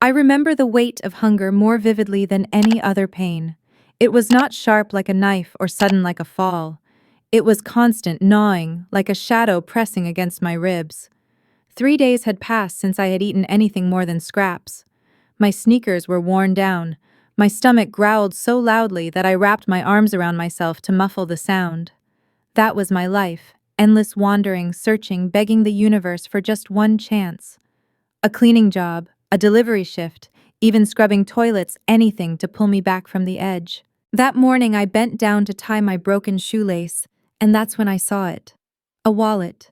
I remember the weight of hunger more vividly than any other pain. It was not sharp like a knife or sudden like a fall. It was constant, gnawing, like a shadow pressing against my ribs. 3 days had passed since I had eaten anything more than scraps. My sneakers were worn down. My stomach growled so loudly that I wrapped my arms around myself to muffle the sound. That was my life, endless wandering, searching, begging the universe for just one chance. A cleaning job, a delivery shift, even scrubbing toilets, anything to pull me back from the edge. That morning I bent down to tie my broken shoelace, and that's when I saw it. A wallet.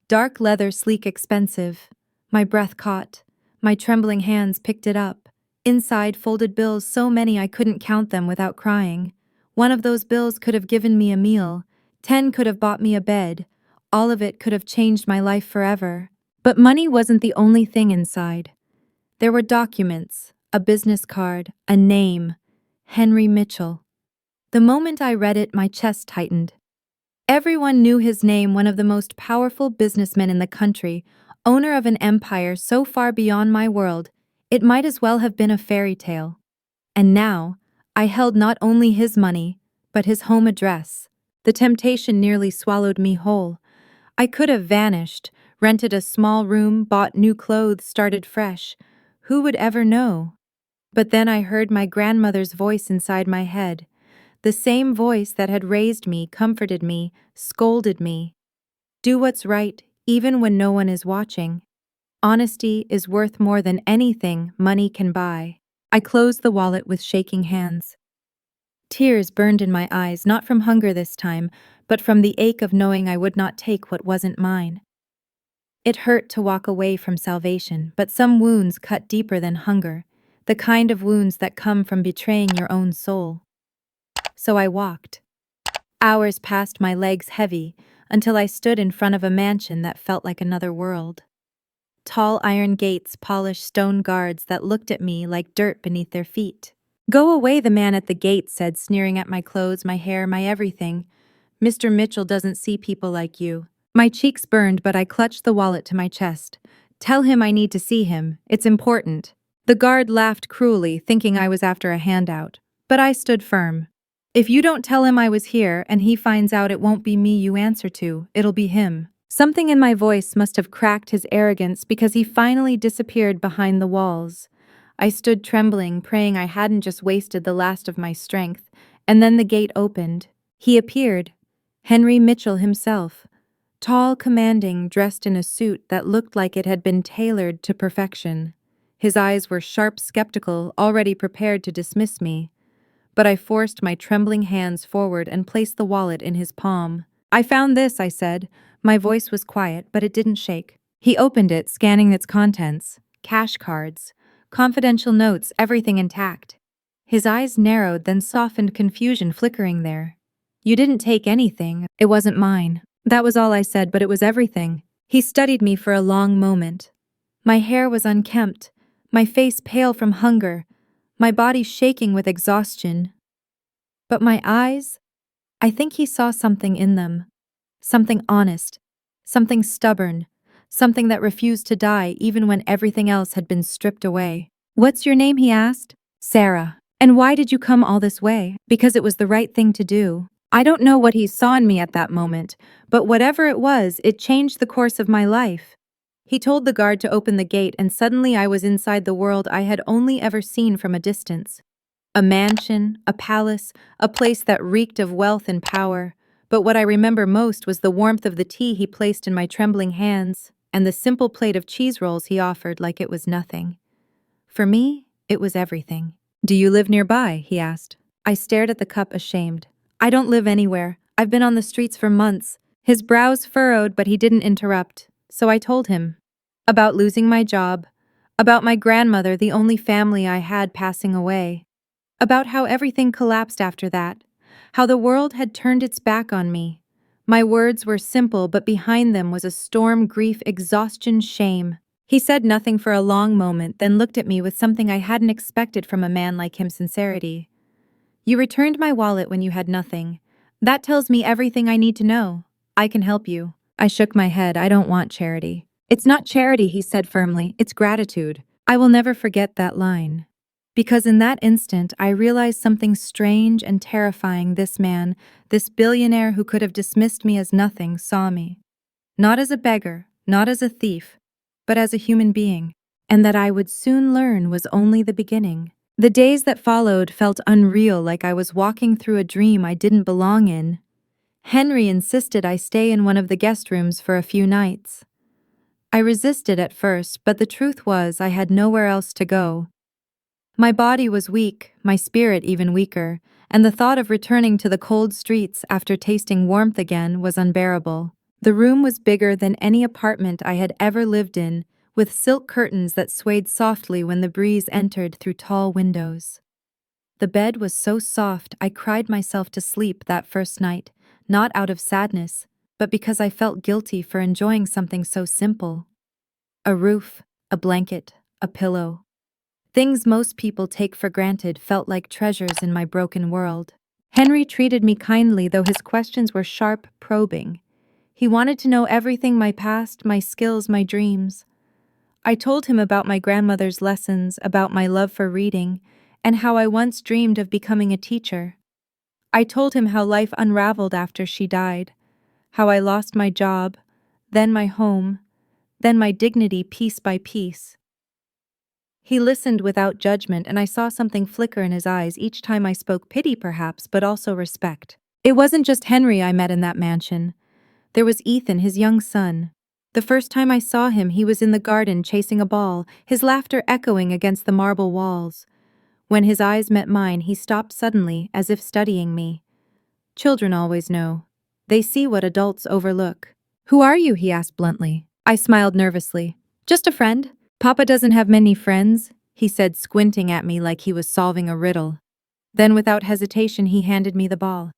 Dark leather, sleek, expensive. My breath caught. My trembling hands picked it up. Inside, folded bills, so many I couldn't count them without crying. One of those bills could have given me a meal. 10 could have bought me a bed. All of it could have changed my life forever. But money wasn't the only thing inside. There were documents, a business card, a name. Henry Mitchell. The moment I read it, my chest tightened. Everyone knew his name, one of the most powerful businessmen in the country, owner of an empire so far beyond my world, it might as well have been a fairy tale. And now, I held not only his money, but his home address. The temptation nearly swallowed me whole. I could have vanished, rented a small room, bought new clothes, started fresh. Who would ever know? But then I heard my grandmother's voice inside my head. The same voice that had raised me, comforted me, scolded me. Do what's right, even when no one is watching. Honesty is worth more than anything money can buy. I closed the wallet with shaking hands. Tears burned in my eyes, not from hunger this time, but from the ache of knowing I would not take what wasn't mine. It hurt to walk away from salvation, but some wounds cut deeper than hunger, the kind of wounds that come from betraying your own soul. So I walked. Hours passed, my legs heavy, until I stood in front of a mansion that felt like another world. Tall iron gates, polished stone guards that looked at me like dirt beneath their feet. "Go away," the man at the gate said, sneering at my clothes, my hair, my everything. "Mr. Mitchell doesn't see people like you." My cheeks burned, but I clutched the wallet to my chest. "Tell him I need to see him. It's important." The guard laughed cruelly, thinking I was after a handout. But I stood firm. "If you don't tell him I was here and he finds out, it won't be me you answer to, it'll be him." Something in my voice must have cracked his arrogance because he finally disappeared behind the walls. I stood trembling, praying I hadn't just wasted the last of my strength, and then the gate opened. He appeared. Henry Mitchell himself. Tall, commanding, dressed in a suit that looked like it had been tailored to perfection. His eyes were sharp, skeptical, already prepared to dismiss me. But I forced my trembling hands forward and placed the wallet in his palm. "I found this," I said. My voice was quiet, but it didn't shake. He opened it, scanning its contents. Cash cards, confidential notes, everything intact. His eyes narrowed, then softened, confusion flickering there. "You didn't take anything. It wasn't mine." That was all I said, but it was everything. He studied me for a long moment. My hair was unkempt, my face pale from hunger, my body shaking with exhaustion. But my eyes, I think he saw something in them. Something honest, something stubborn, something that refused to die even when everything else had been stripped away. "What's your name?" he asked. "Sarah." "And why did you come all this way?" "Because it was the right thing to do." I don't know what he saw in me at that moment, but whatever it was, it changed the course of my life. He told the guard to open the gate, and suddenly I was inside the world I had only ever seen from a distance. A mansion, a palace, a place that reeked of wealth and power. But what I remember most was the warmth of the tea he placed in my trembling hands, and the simple plate of cheese rolls he offered like it was nothing. For me, it was everything. "Do you live nearby?" he asked. I stared at the cup, ashamed. "I don't live anywhere. I've been on the streets for months." His brows furrowed, but he didn't interrupt, so I told him. About losing my job, about my grandmother, the only family I had, passing away, about how everything collapsed after that, how the world had turned its back on me. My words were simple, but behind them was a storm, grief, exhaustion, shame. He said nothing for a long moment, then looked at me with something I hadn't expected from a man like him: sincerity. "You returned my wallet when you had nothing. That tells me everything I need to know. I can help you." I shook my head. "I don't want charity." "It's not charity," he said firmly. "It's gratitude. I will never forget that line. Because in that instant, I realized something strange and terrifying. This man, this billionaire who could have dismissed me as nothing, saw me. Not as a beggar, not as a thief, but as a human being. And that I would soon learn was only the beginning. The days that followed felt unreal, like I was walking through a dream I didn't belong in. Henry insisted I stay in one of the guest rooms for a few nights. I resisted at first, but the truth was I had nowhere else to go. My body was weak, my spirit even weaker, and the thought of returning to the cold streets after tasting warmth again was unbearable. The room was bigger than any apartment I had ever lived in, with silk curtains that swayed softly when the breeze entered through tall windows. The bed was so soft I cried myself to sleep that first night, not out of sadness, but because I felt guilty for enjoying something so simple. A roof, a blanket, a pillow. Things most people take for granted felt like treasures in my broken world. Henry treated me kindly, though his questions were sharp, probing. He wanted to know everything: my past, my skills, my dreams. I told him about my grandmother's lessons, about my love for reading, and how I once dreamed of becoming a teacher. I told him how life unraveled after she died, how I lost my job, then my home, then my dignity piece by piece. He listened without judgment, and I saw something flicker in his eyes each time I spoke: pity perhaps, but also respect. It wasn't just Henry I met in that mansion. There was Ethan, his young son. The first time I saw him, he was in the garden chasing a ball, his laughter echoing against the marble walls. When his eyes met mine, he stopped suddenly, as if studying me. Children always know. They see what adults overlook. "Who are you?" he asked bluntly. I smiled nervously. "Just a friend. Papa doesn't have many friends," he said, squinting at me like he was solving a riddle. Then without hesitation, he handed me the ball.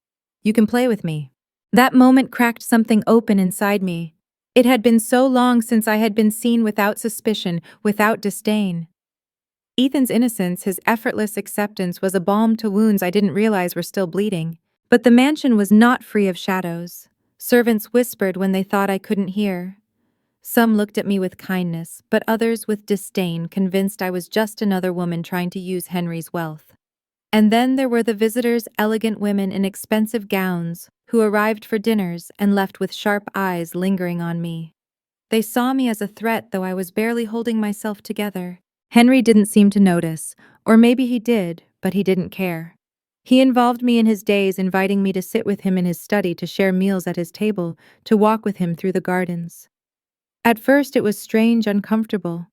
"You can play with me." That moment cracked something open inside me. It had been so long since I had been seen without suspicion, without disdain. Ethan's innocence, his effortless acceptance, was a balm to wounds I didn't realize were still bleeding. But the mansion was not free of shadows. Servants whispered when they thought I couldn't hear. Some looked at me with kindness, but others with disdain, convinced I was just another woman trying to use Henry's wealth. And then there were the visitors, elegant women in expensive gowns, who arrived for dinners and left with sharp eyes lingering on me. They saw me as a threat, though I was barely holding myself together. Henry didn't seem to notice, or maybe he did, but he didn't care. He involved me in his days, inviting me to sit with him in his study, to share meals at his table, to walk with him through the gardens. At first it was strange, uncomfortable.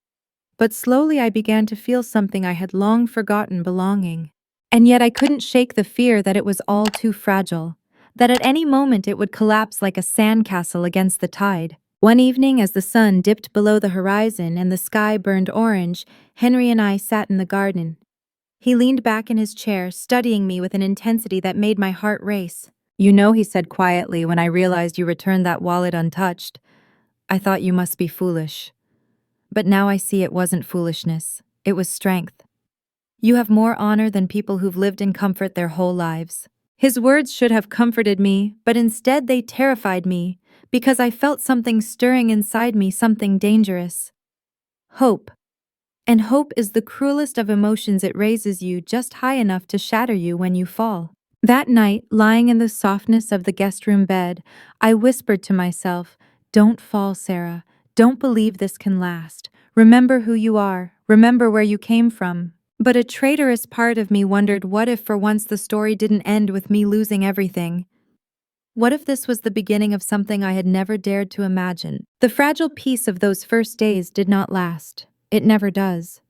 But slowly I began to feel something I had long forgotten: belonging. And yet I couldn't shake the fear that it was all too fragile, that at any moment it would collapse like a sandcastle against the tide. One evening, as the sun dipped below the horizon and the sky burned orange, Henry and I sat in the garden. He leaned back in his chair, studying me with an intensity that made my heart race. "You know," he said quietly, "when I realized you returned that wallet untouched, I thought you must be foolish. But now I see it wasn't foolishness, it was strength. You have more honor than people who've lived in comfort their whole lives." His words should have comforted me, but instead they terrified me, because I felt something stirring inside me, something dangerous. Hope. And hope is the cruelest of emotions. It raises you just high enough to shatter you when you fall. That night, lying in the softness of the guest room bed, I whispered to myself, "Don't fall, Sarah. Don't believe this can last. Remember who you are. Remember where you came from." But a traitorous part of me wondered, what if for once the story didn't end with me losing everything? What if this was the beginning of something I had never dared to imagine? The fragile peace of those first days did not last. It never does.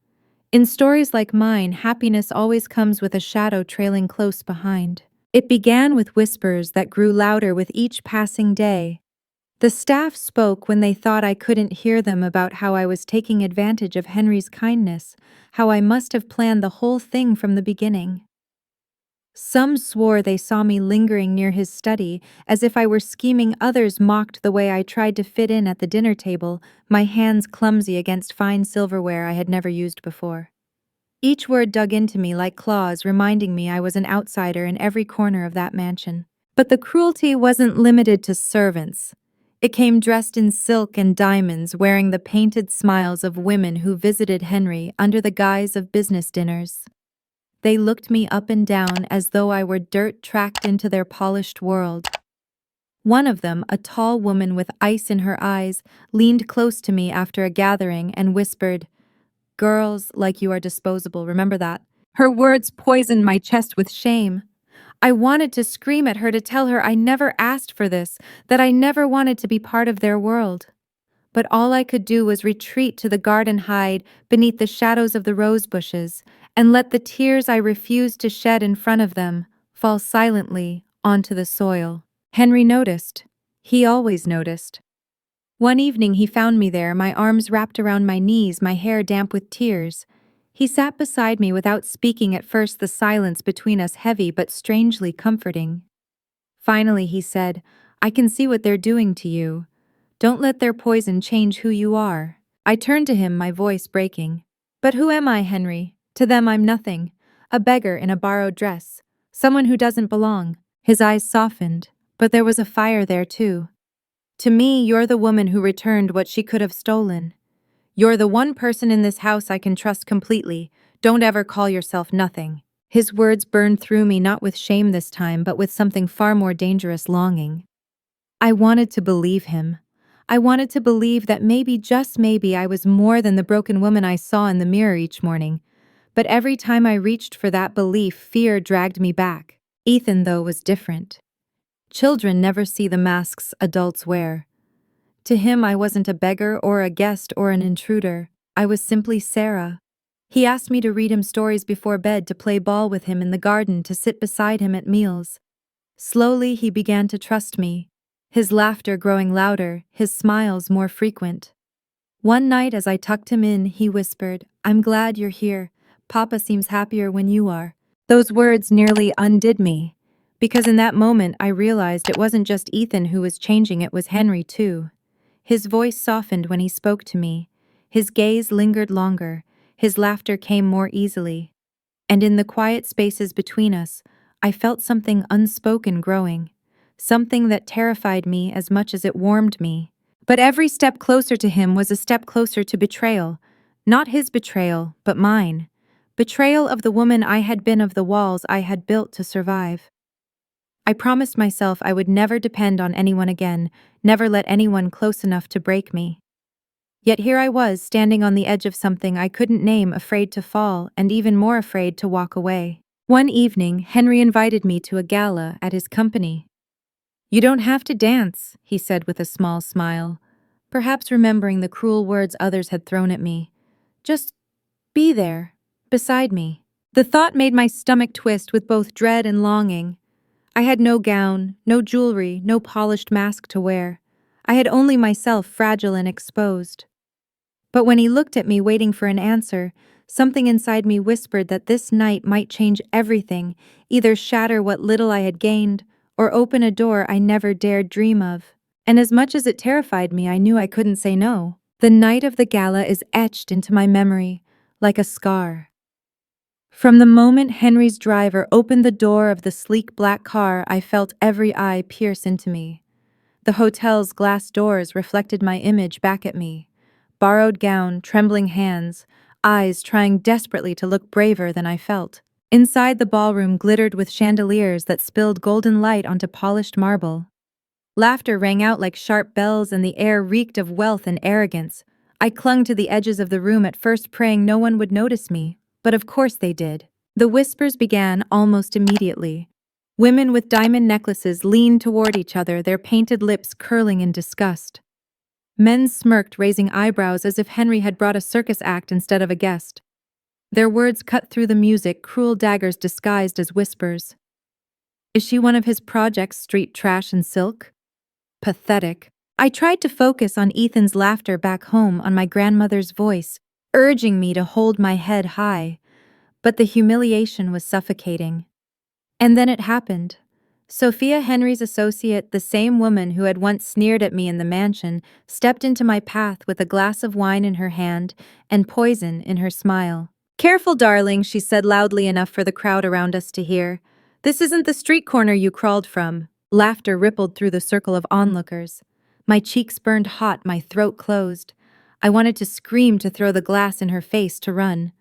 In stories like mine, happiness always comes with a shadow trailing close behind. It began with whispers that grew louder with each passing day. The staff spoke when they thought I couldn't hear them, about how I was taking advantage of Henry's kindness, how I must have planned the whole thing from the beginning. Some swore they saw me lingering near his study, as if I were scheming. Others mocked the way I tried to fit in at the dinner table, my hands clumsy against fine silverware I had never used before. Each word dug into me like claws, reminding me I was an outsider in every corner of that mansion. But the cruelty wasn't limited to servants. It came dressed in silk and diamonds, wearing the painted smiles of women who visited Henry under the guise of business dinners. They looked me up and down as though I were dirt tracked into their polished world. One of them, a tall woman with ice in her eyes, leaned close to me after a gathering and whispered, "Girls like you are disposable, remember that." Her words poisoned my chest with shame. I wanted to scream at her to tell her I never asked for this, that I never wanted to be part of their world. But all I could do was retreat to the garden, hide beneath the shadows of the rose bushes, and let the tears I refused to shed in front of them fall silently onto the soil. Henry noticed. He always noticed. One evening he found me there, my arms wrapped around my knees, my hair damp with tears. He sat beside me without speaking at first, the silence between us heavy but strangely comforting. Finally he said, "I can see what they're doing to you. Don't let their poison change who you are." I turned to him, my voice breaking. "But who am I, Henry? To them I'm nothing. A beggar in a borrowed dress. Someone who doesn't belong." His eyes softened, but there was a fire there too. "To me, you're the woman who returned what she could have stolen. You're the one person in this house I can trust completely. Don't ever call yourself nothing." His words burned through me, not with shame this time, but with something far more dangerous, longing. I wanted to believe him. I wanted to believe that maybe, just maybe, I was more than the broken woman I saw in the mirror each morning. But every time I reached for that belief, fear dragged me back. Ethan, though, was different. Children never see the masks adults wear. To him, I wasn't a beggar or a guest or an intruder. I was simply Sarah. He asked me to read him stories before bed, to play ball with him in the garden, to sit beside him at meals. Slowly, he began to trust me, his laughter growing louder, his smiles more frequent. One night, as I tucked him in, he whispered, "I'm glad you're here. Papa seems happier when you are." Those words nearly undid me, because in that moment I realized it wasn't just Ethan who was changing, it was Henry too. His voice softened when he spoke to me. His gaze lingered longer. His laughter came more easily. And in the quiet spaces between us, I felt something unspoken growing. Something that terrified me as much as it warmed me. But every step closer to him was a step closer to betrayal. Not his betrayal, but mine. Betrayal of the woman I had been, of the walls I had built to survive. I promised myself I would never depend on anyone again, never let anyone close enough to break me. Yet here I was, standing on the edge of something I couldn't name, afraid to fall, and even more afraid to walk away. One evening, Henry invited me to a gala at his company. "You don't have to dance," he said with a small smile, perhaps remembering the cruel words others had thrown at me. "Just be there, beside me." The thought made my stomach twist with both dread and longing. I had no gown, no jewelry, no polished mask to wear. I had only myself, fragile and exposed. But when he looked at me, waiting for an answer, something inside me whispered that this night might change everything, either shatter what little I had gained, or open a door I never dared dream of. And as much as it terrified me, I knew I couldn't say no. The night of the gala is etched into my memory, like a scar. From the moment Henry's driver opened the door of the sleek black car, I felt every eye pierce into me. The hotel's glass doors reflected my image back at me. Borrowed gown, trembling hands, eyes trying desperately to look braver than I felt. Inside, the ballroom glittered with chandeliers that spilled golden light onto polished marble. Laughter rang out like sharp bells, and the air reeked of wealth and arrogance. I clung to the edges of the room, at first praying no one would notice me, but of course they did. The whispers began almost immediately. Women with diamond necklaces leaned toward each other, their painted lips curling in disgust. Men smirked, raising eyebrows as if Henry had brought a circus act instead of a guest. Their words cut through the music, cruel daggers disguised as whispers. "Is she one of his projects, street trash and silk?" Pathetic. I tried to focus on Ethan's laughter back home, on my grandmother's voice, urging me to hold my head high. But the humiliation was suffocating. And then it happened. Sophia, Henry's associate, the same woman who had once sneered at me in the mansion, stepped into my path with a glass of wine in her hand and poison in her smile. "Careful, darling," she said loudly enough for the crowd around us to hear. "This isn't the street corner you crawled from." Laughter rippled through the circle of onlookers. My cheeks burned hot, my throat closed. I wanted to scream, to throw the glass in her face, to run.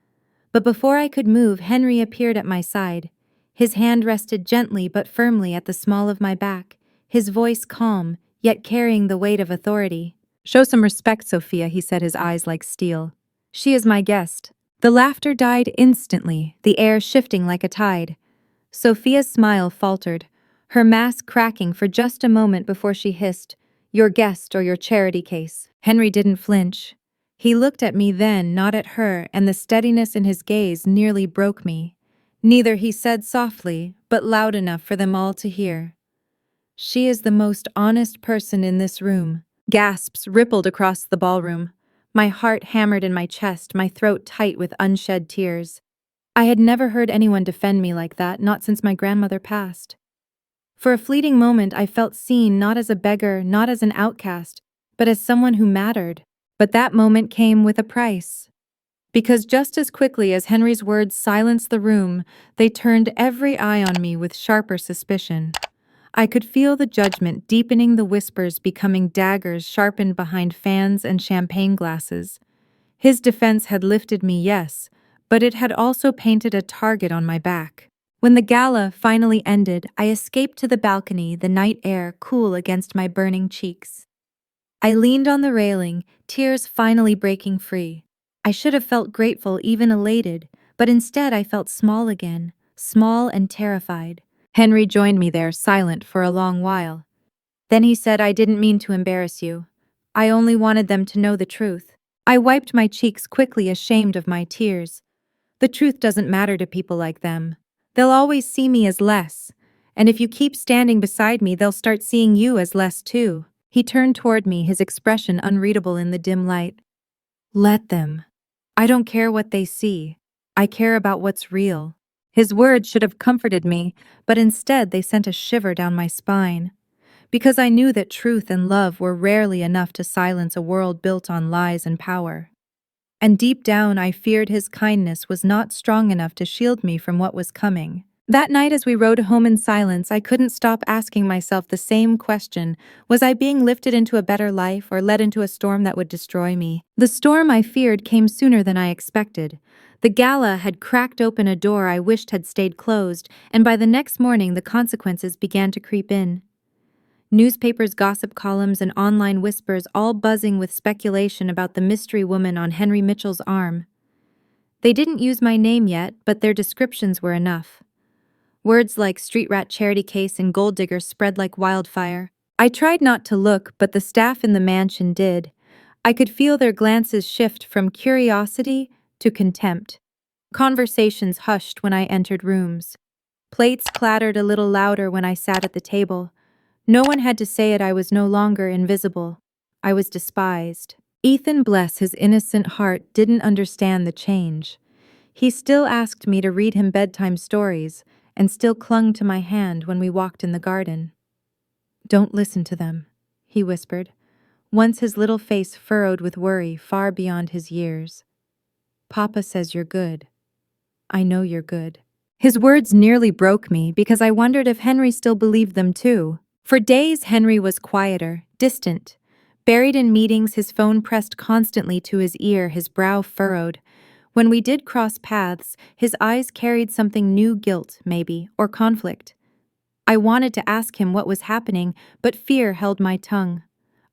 But before I could move, Henry appeared at my side. His hand rested gently but firmly at the small of my back, his voice calm, yet carrying the weight of authority. "Show some respect, Sophia," he said, his eyes like steel. "She is my guest." The laughter died instantly, the air shifting like a tide. Sophia's smile faltered, her mask cracking for just a moment before she hissed, "Your guest or your charity case." Henry didn't flinch. He looked at me then, not at her, and the steadiness in his gaze nearly broke me. Neither, he said softly, but loud enough for them all to hear. "She is the most honest person in this room." Gasps rippled across the ballroom. My heart hammered in my chest, my throat tight with unshed tears. I had never heard anyone defend me like that, not since my grandmother passed. For a fleeting moment, I felt seen, not as a beggar, not as an outcast, but as someone who mattered. But that moment came with a price. Because just as quickly as Henry's words silenced the room, they turned every eye on me with sharper suspicion. I could feel the judgment deepening, the whispers becoming daggers sharpened behind fans and champagne glasses. His defense had lifted me, yes, but it had also painted a target on my back. When the gala finally ended, I escaped to the balcony, the night air cool against my burning cheeks. I leaned on the railing, tears finally breaking free. I should have felt grateful, even elated, but instead I felt small again, small and terrified. Henry joined me there, silent for a long while. Then he said, "I didn't mean to embarrass you. I only wanted them to know the truth." I wiped my cheeks quickly, ashamed of my tears. The truth doesn't matter to people like them. They'll always see me as less. And if you keep standing beside me, they'll start seeing you as less too. He turned toward me, his expression unreadable in the dim light. "Let them. I don't care what they see. I care about what's real." His words should have comforted me, but instead they sent a shiver down my spine. Because I knew that truth and love were rarely enough to silence a world built on lies and power. And deep down I feared his kindness was not strong enough to shield me from what was coming. That night as we rode home in silence, I couldn't stop asking myself the same question. Was I being lifted into a better life or led into a storm that would destroy me? The storm I feared came sooner than I expected. The gala had cracked open a door I wished had stayed closed, and by the next morning the consequences began to creep in. Newspapers, gossip columns, and online whispers all buzzing with speculation about the mystery woman on Henry Mitchell's arm. They didn't use my name yet, but their descriptions were enough. Words like street rat, charity case, and gold digger spread like wildfire. I tried not to look, but the staff in the mansion did. I could feel their glances shift from curiosity to contempt. Conversations hushed when I entered rooms. Plates clattered a little louder when I sat at the table. No one had to say it, I was no longer invisible. I was despised. Ethan, bless his innocent heart, didn't understand the change. He still asked me to read him bedtime stories, and still clung to my hand when we walked in the garden. "Don't listen to them," he whispered, once his little face furrowed with worry far beyond his years. "Papa says you're good. I know you're good." His words nearly broke me because I wondered if Henry still believed them too. For days, Henry was quieter, distant. Buried in meetings, his phone pressed constantly to his ear, his brow furrowed. When we did cross paths, his eyes carried something new, guilt, maybe, or conflict. I wanted to ask him what was happening, but fear held my tongue.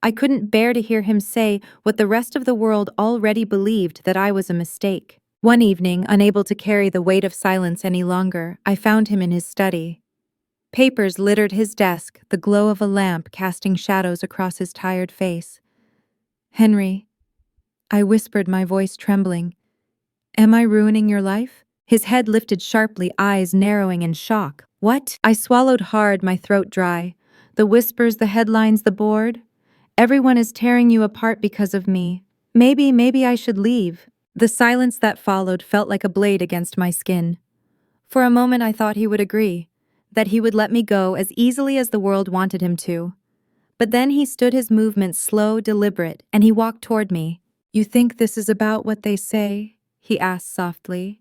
I couldn't bear to hear him say what the rest of the world already believed, that I was a mistake. One evening, unable to carry the weight of silence any longer, I found him in his study. Papers littered his desk, the glow of a lamp casting shadows across his tired face. "Henry," I whispered, my voice trembling, "am I ruining your life?" His head lifted sharply, eyes narrowing in shock. "What?" I swallowed hard, my throat dry. "The whispers, the headlines, the board? Everyone is tearing you apart because of me. Maybe I should leave." The silence that followed felt like a blade against my skin. For a moment I thought he would agree, that he would let me go as easily as the world wanted him to. But then he stood, his movements slow, deliberate, and he walked toward me. "You think this is about what they say?" he asked softly.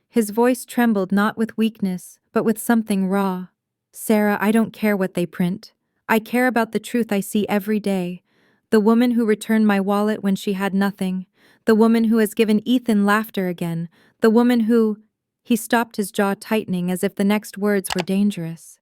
His voice trembled not with weakness, but with something raw. "Sarah, I don't care what they print. I care about the truth I see every day. The woman who returned my wallet when she had nothing. The woman who has given Ethan laughter again. The woman who... He stopped, his jaw tightening as if the next words were dangerous.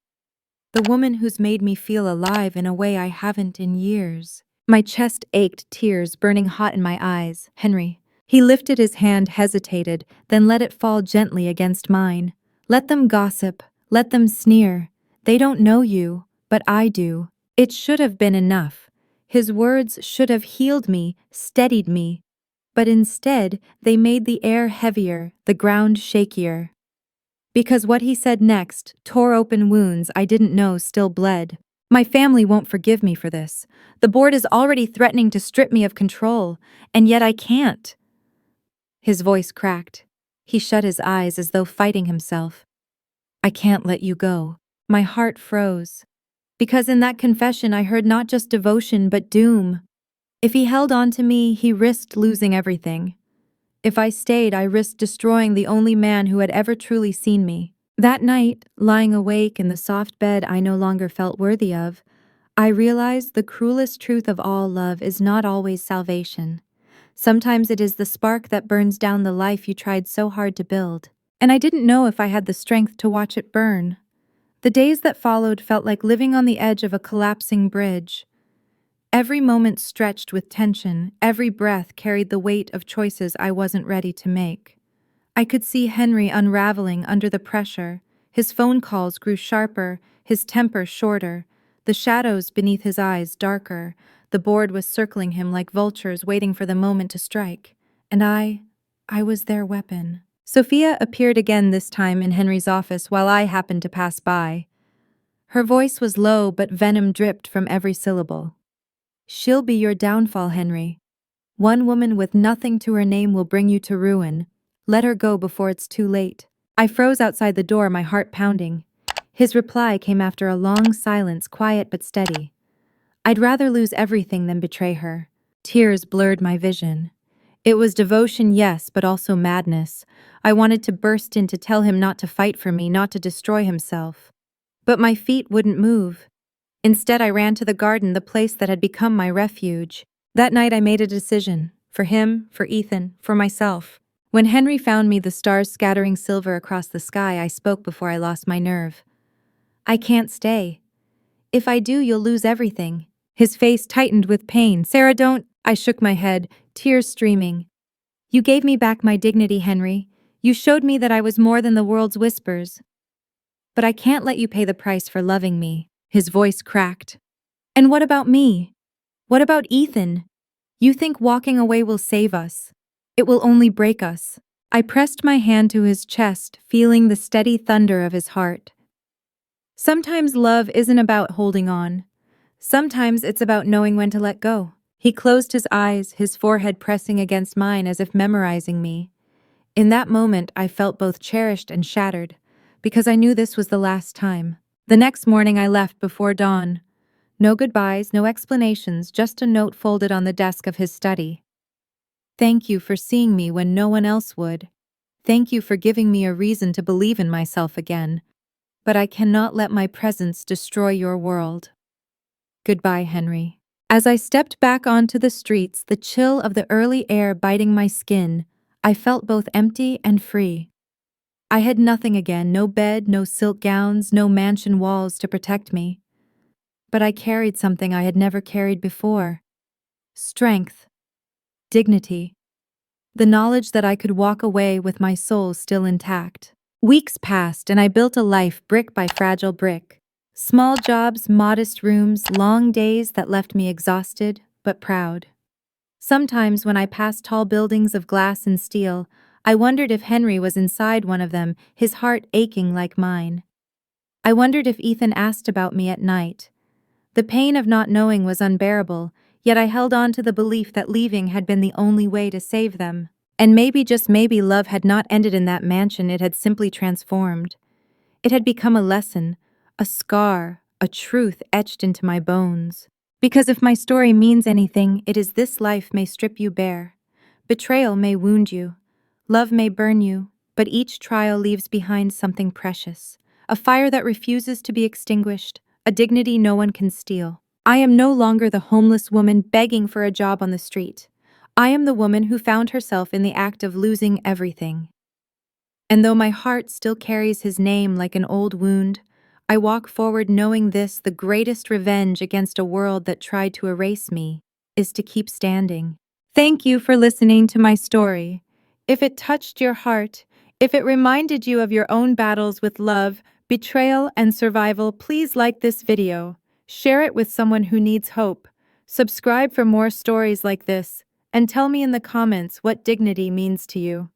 The woman who's made me feel alive in a way I haven't in years. My chest ached, tears burning hot in my eyes. Henry. He lifted his hand, hesitated, then let it fall gently against mine. Let them gossip. Let them sneer. They don't know you, but I do. It should have been enough. His words should have healed me, steadied me. But instead, they made the air heavier, the ground shakier. Because what he said next tore open wounds I didn't know still bled. My family won't forgive me for this. The board is already threatening to strip me of control, and yet I can't. His voice cracked. He shut his eyes as though fighting himself. I can't let you go. My heart froze. Because in that confession I heard not just devotion but doom. If he held on to me, he risked losing everything. If I stayed, I risked destroying the only man who had ever truly seen me. That night, lying awake in the soft bed I no longer felt worthy of, I realized the cruelest truth of all: love is not always salvation. Sometimes it is the spark that burns down the life you tried so hard to build. And I didn't know if I had the strength to watch it burn. The days that followed felt like living on the edge of a collapsing bridge. Every moment stretched with tension, every breath carried the weight of choices I wasn't ready to make. I could see Henry unraveling under the pressure. His phone calls grew sharper, his temper shorter, the shadows beneath his eyes darker. The board was circling him like vultures waiting for the moment to strike. And I was their weapon. Sophia appeared again, this time in Henry's office while I happened to pass by. Her voice was low, but venom dripped from every syllable. She'll be your downfall, Henry. One woman with nothing to her name will bring you to ruin. Let her go before it's too late. I froze outside the door, my heart pounding. His reply came after a long silence, quiet but steady. I'd rather lose everything than betray her. Tears blurred my vision. It was devotion, yes, but also madness. I wanted to burst in to tell him not to fight for me, not to destroy himself. But my feet wouldn't move. Instead, I ran to the garden, the place that had become my refuge. That night I made a decision. For him, for Ethan, for myself. When Henry found me, the stars scattering silver across the sky, I spoke before I lost my nerve. I can't stay. If I do, you'll lose everything. His face tightened with pain. Sarah, don't. I shook my head, tears streaming. You gave me back my dignity, Henry. You showed me that I was more than the world's whispers. But I can't let you pay the price for loving me. His voice cracked. And what about me? What about Ethan? You think walking away will save us? It will only break us. I pressed my hand to his chest, feeling the steady thunder of his heart. Sometimes love isn't about holding on. Sometimes it's about knowing when to let go. He closed his eyes, his forehead pressing against mine as if memorizing me. In that moment, I felt both cherished and shattered, because I knew this was the last time. The next morning I left before dawn. No goodbyes, no explanations, just a note folded on the desk of his study. Thank you for seeing me when no one else would. Thank you for giving me a reason to believe in myself again. But I cannot let my presence destroy your world. Goodbye, Henry. As I stepped back onto the streets, the chill of the early air biting my skin, I felt both empty and free. I had nothing again, no bed, no silk gowns, no mansion walls to protect me. But I carried something I had never carried before. Strength. Dignity. The knowledge that I could walk away with my soul still intact. Weeks passed and I built a life brick by fragile brick. Small jobs, modest rooms, long days that left me exhausted but proud. Sometimes when I passed tall buildings of glass and steel, I wondered if Henry was inside one of them, his heart aching like mine. I wondered if Ethan asked about me at night. The pain of not knowing was unbearable, yet I held on to the belief that leaving had been the only way to save them. And maybe, just maybe, love had not ended in that mansion, it had simply transformed. It had become a lesson, a scar, a truth etched into my bones. Because if my story means anything, it is this: life may strip you bare. Betrayal may wound you. Love may burn you, but each trial leaves behind something precious. A fire that refuses to be extinguished, a dignity no one can steal. I am no longer the homeless woman begging for a job on the street. I am the woman who found herself in the act of losing everything. And though my heart still carries his name like an old wound, I walk forward knowing this: the greatest revenge against a world that tried to erase me is to keep standing. Thank you for listening to my story. If it touched your heart, if it reminded you of your own battles with love, betrayal, and survival, please like this video, share it with someone who needs hope, subscribe for more stories like this, and tell me in the comments what dignity means to you.